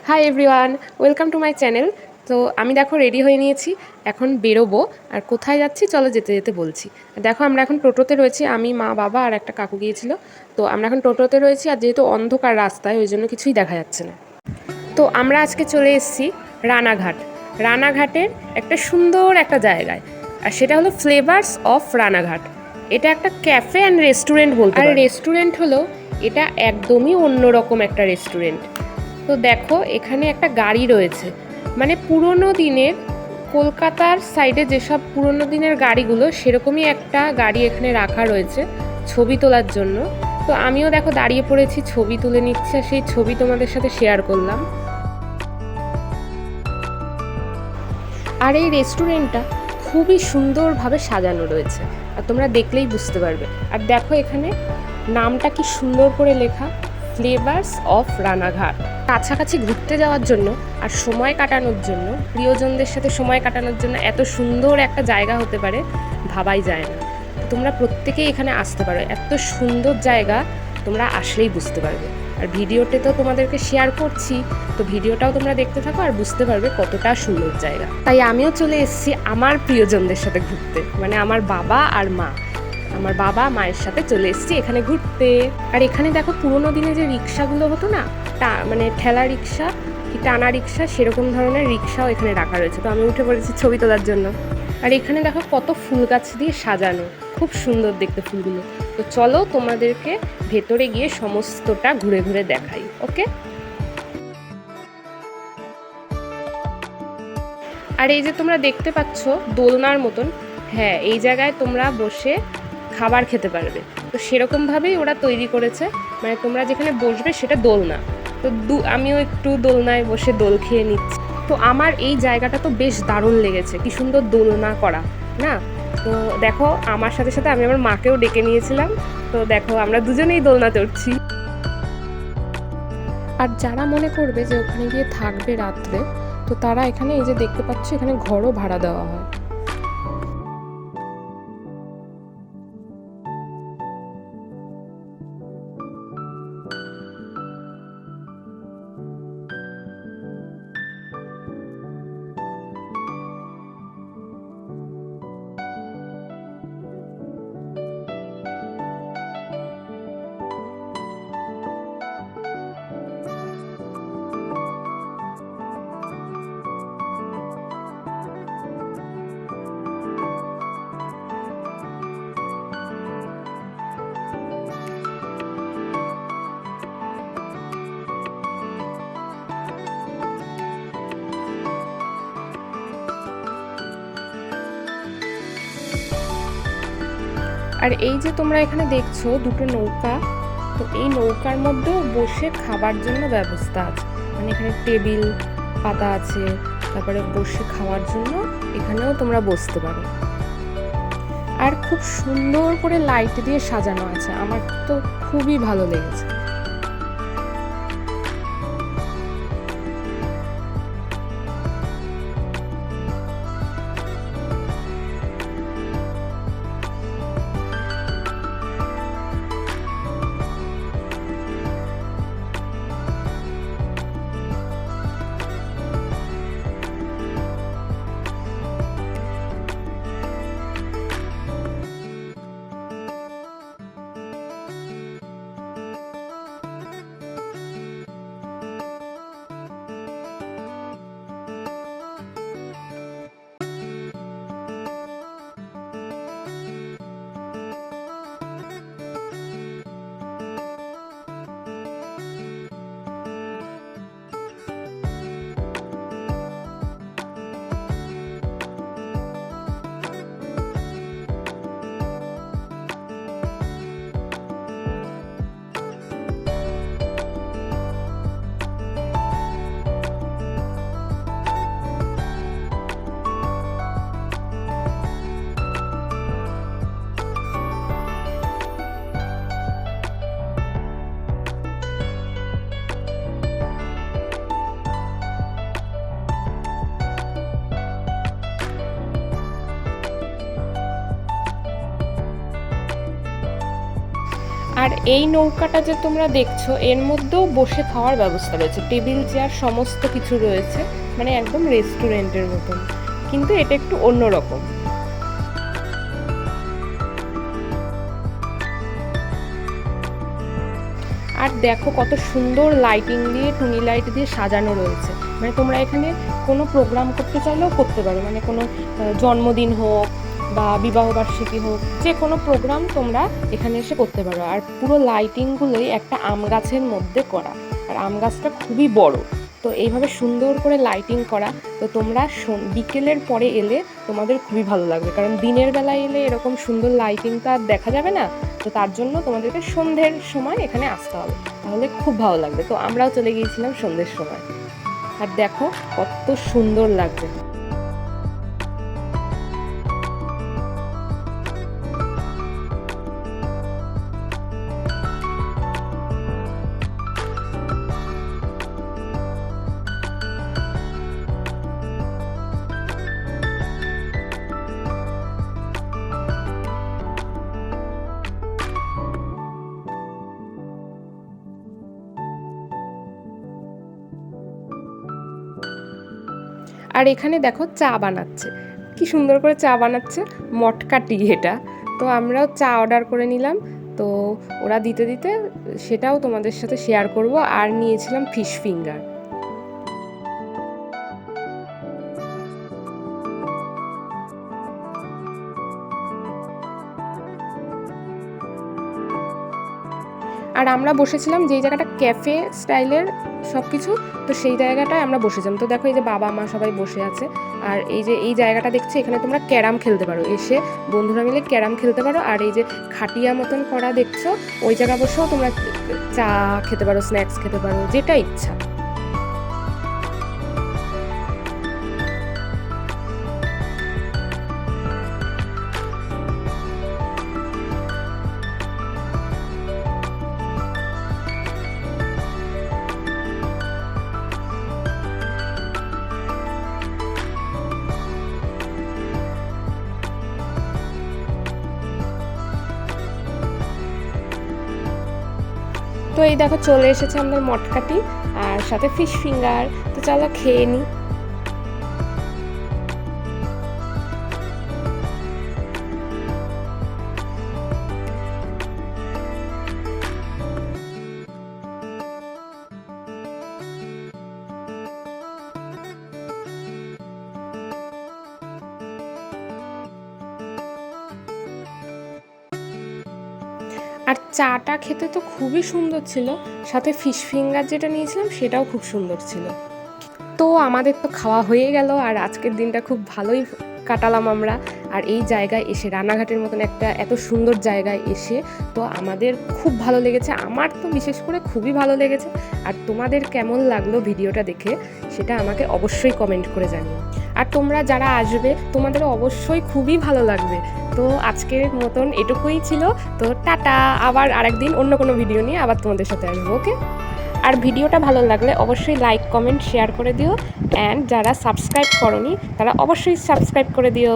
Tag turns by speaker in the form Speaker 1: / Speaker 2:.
Speaker 1: Hi everyone, welcome to my channel. তো আমি দেখো রেডি হয়ে নিয়েছি, এখন বেরোবো। আর কোথায় যাচ্ছি চলো যেতে যেতে বলছি। দেখো আমরা এখন টোটোতে রয়েছি, আমি, মা, বাবা আর একটা কাকু গিয়েছিল। তো আমরা এখন টোটোতে রয়েছি, আর যেহেতু অন্ধকার রাস্তায় ওই জন্য কিছুই দেখা যাচ্ছে না। তো আমরা আজকে চলে এসেছি রানাঘাট। রানাঘাটের একটা সুন্দর একটা জায়গায়, আর সেটা হলো ফ্লেভার্স অফ রানাঘাট। এটা একটা ক্যাফে অ্যান্ড রেস্টুরেন্ট বলতে পারো। আর রেস্টুরেন্ট হলো এটা একদমই অন্যরকম একটা রেস্টুরেন্ট। তো দেখো এখানে একটা গাড়ি রয়েছে, মানে পুরনো দিনের কলকাতার সাইডে যেসব পুরনো দিনের গাড়িগুলো সেরকমই একটা গাড়ি এখানে রাখা রয়েছে ছবি তোলার জন্য। তো আমিও দেখো দাঁড়িয়ে পড়েছি, ছবি তুলে নিচ্ছি, আর সেই ছবি তোমাদের সাথে শেয়ার করলাম। আর এই রেস্টুরেন্টটা খুবই সুন্দরভাবে সাজানো রয়েছে, আর তোমরা দেখলেই বুঝতে পারবে। আর দেখো এখানে নামটা কি সুন্দর করে লেখা, ফ্লেভার্স অফ রানাঘাট। কাছাকাছি ঘুরতে যাওয়ার জন্য আর সময় কাটানোর জন্য, প্রিয়জনদের সাথে সময় কাটানোর জন্য এত সুন্দর একটা জায়গা হতে পারে ভাবাই যায় না। তোমরা প্রত্যেকেই এখানে আসতে পারো, এত সুন্দর জায়গা, তোমরা আসলেই বুঝতে পারবে। আর ভিডিওতে তো তোমাদেরকে শেয়ার করছি, তো ভিডিওটাও তোমরা দেখতে থাকো আর বুঝতে পারবে কতটা সুন্দর জায়গা। তাই আমিও চলে এসেছি আমার প্রিয়জনদের সাথে ঘুরতে, মানে আমার বাবা আর মা। আমার বাবা মায়ের সাথে চলে এসেছি এখানে ঘুরতে। আর এখানে দেখো পুরোনো দিনে যে রিক্সাগুলো হতো না, মানে ঠেলা রিক্সা কি টানা রিক্সা, সেরকম ধরনের রিক্সাও এখানে রাখা রয়েছে। তো আমি উঠে পড়েছি ছবি তোলার জন্য। আর এখানে দেখো কত ফুল গাছ দিয়ে সাজানো, খুব সুন্দর দেখতে ফুলগুলো। তো চলো তোমাদেরকে ভেতরে গিয়ে সমস্তটা ঘুরে ঘুরে দেখাই। ওকে। আর এই যে তোমরা দেখতে পাচ্ছ দোলনার মতন, হ্যাঁ এই জায়গায় তোমরা বসে খাবার খেতে পারবে। তো সেরকমভাবেই ওরা তৈরি করেছে, মানে তোমরা যেখানে বসবে সেটা দোলনা। তো আমিও একটু দোলনায় বসে দোল খেয়ে নিচ্ছি। তো আমার এই জায়গাটা তো বেশ দারুণ লেগেছে, কি সুন্দর দোলনা করা না। তো দেখো আমার সাথে সাথে আমি আমার মাকেও ডেকে নিয়েছিলাম। তো দেখো আমরা দুজনেই দোলনা চড়ছি। আর যারা মনে করবে যে ওখানে গিয়ে থাকবে রাত্রে, তো তারা এখানে এই যে দেখতে পাচ্ছ এখানে ঘরও ভাড়া দেওয়া হয়। আর এই যে তোমরা এখানে দেখছো দুটো নৌকা, তো এই নৌকার মধ্যেও বসে খাবার জন্য ব্যবস্থা আছে, মানে এখানে টেবিল পাতা আছে, তারপরে বসে খাওয়ার জন্য এখানেও তোমরা বসতে পারো। আর খুব সুন্দর করে লাইট দিয়ে সাজানো আছে, আমার তো খুবই ভালো লেগেছে। আর এই নৌকাটা যে তোমরা দেখছো এর মধ্যেও বসে খাওয়ার ব্যবস্থা রয়েছে, টেবিল চেয়ার সমস্ত কিছু রয়েছে, মানে একদম রেস্টুরেন্টের মতন, কিন্তু এটা একটু অন্যরকম। আর দেখো কত সুন্দর লাইটিং দিয়ে, টুনি লাইট দিয়ে সাজানো রয়েছে। মানে তোমরা এখানে কোনো প্রোগ্রাম করতে চাইলেও করতে পারো, মানে কোনো জন্মদিন হোক বা বিবাহবার্ষিকী হোক, যে কোনো প্রোগ্রাম তোমরা এখানে এসে করতে পারো। আর পুরো লাইটিংগুলোই একটা আম গাছের মধ্যে করা, আর আম গাছটা খুবই বড়, তো এইভাবে সুন্দর করে লাইটিং করা। তো তোমরা বিকেলের পরে এলে তোমাদের খুবই ভালো লাগবে, কারণ দিনের বেলায় এলে এরকম সুন্দর লাইটিংটা আর দেখা যাবে না। তো তার জন্য তোমাদেরকে সন্ধ্যের সময় এখানে আসতে হবে, তাহলে খুব ভালো লাগবে। তো আমরাও চলে গিয়েছিলাম সন্ধ্যের সময়, আর দেখো কত সুন্দর লাগবে। আর এখানে দেখো চা বানাচ্ছে, কি সুন্দর করে চা বানাচ্ছে, মটকা টি এটা। তো আমরাও চা অর্ডার করে নিলাম, তো ওরা দিতে দিতে সেটাও তোমাদের সাথে শেয়ার করব। আর নিয়েছিলাম ফিশ ফিঙ্গার। আর আমরা বসেছিলাম যেই জায়গাটা ক্যাফে স্টাইলের সব কিছু, তো সেই জায়গাটায় আমরা বসেছিলাম। তো দেখো এই যে বাবা মা সবাই বসে আছে, আর এই যে এই জায়গাটা দেখছি, এখানে তোমরা ক্যারাম খেলতে পারো, এসে বন্ধুরা মিলে ক্যারাম খেলতে পারো। আর এই যে খাটিয়া মতন করা দেখছো, ওই জায়গা বসেও তোমরা চা খেতে পারো, স্ন্যাক্স খেতে পারো, যেটা ইচ্ছা। তো এই দেখো চলে এসেছে আমাদের মটকাটি আর সাথে ফিশ ফিঙ্গার। তো চলো খেয়ে নিই। আর চাটা খেতে তো খুবই সুন্দর ছিল, সাথে ফিশ ফিঙ্গার যেটা নিয়েছিলাম সেটাও খুব সুন্দর ছিল। তো আমাদের তো খাওয়া হয়ে গেল, আর আজকের দিনটা খুব ভালোই কাটালাম আমরা। আর এই জায়গায় এসে, রানাঘাটের মতন একটা এত সুন্দর জায়গায় এসে তো আমাদের খুব ভালো লেগেছে। আমার তো বিশেষ করে খুবই ভালো লেগেছে। আর তোমাদের কেমন লাগলো ভিডিওটা দেখে সেটা আমাকে অবশ্যই কমেন্ট করে জানিও। আর তোমরা যারা আসবে তোমাদেরও অবশ্যই খুবই ভালো লাগবে। তো আজকের মতন এটুকুই ছিল। তো টাটা, আবার আরেকদিন অন্য কোনো ভিডিও নিয়ে আবার তোমাদের সাথে আসবো, ওকে? আর ভিডিওটা ভালো লাগলে অবশ্যই লাইক কমেন্ট শেয়ার করে দিও, অ্যান্ড যারা সাবস্ক্রাইব করোনি তারা অবশ্যই সাবস্ক্রাইব করে দিও।